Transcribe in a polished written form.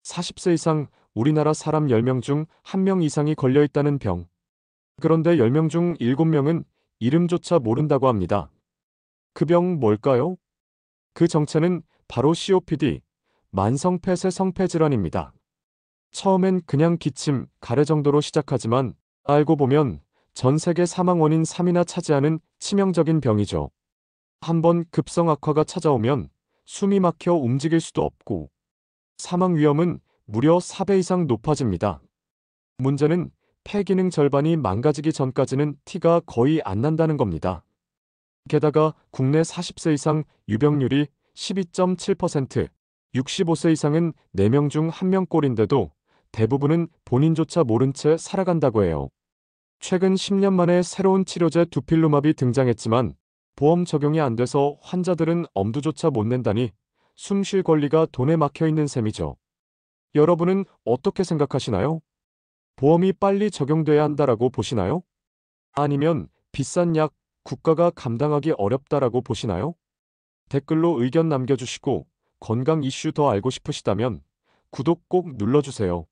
40세 이상 우리나라 사람 10명 중 1명 이상이 걸려 있다는 병. 그런데 10명 중 7명은 이름조차 모른다고 합니다. 그 병 뭘까요? 그 정체는 바로 COPD, 만성 폐쇄 성폐 질환입니다. 처음엔 그냥 기침, 가래 정도로 시작하지만 알고 보면 전 세계 사망 원인 3위나 차지하는 치명적인 병이죠. 한번 급성 악화가 찾아오면 숨이 막혀 움직일 수도 없고 사망 위험은 무려 4배 이상 높아집니다. 문제는 폐 기능 절반이 망가지기 전까지는 티가 거의 안 난다는 겁니다. 게다가 국내 40세 이상 유병률이 12.7%, 65세 이상은 4명 중 1명꼴인데도 대부분은 본인조차 모른 채 살아간다고 해요. 최근 10년 만에 새로운 치료제 두필루마비 등장했지만 보험 적용이 안 돼서 환자들은 엄두조차 못 낸다니 숨쉴 권리가 돈에 막혀 있는 셈이죠. 여러분은 어떻게 생각하시나요? 보험이 빨리 적용돼야 한다라고 보시나요? 아니면 비싼 약, 국가가 감당하기 어렵다라고 보시나요? 댓글로 의견 남겨주시고 건강 이슈 더 알고 싶으시다면 구독 꼭 눌러주세요.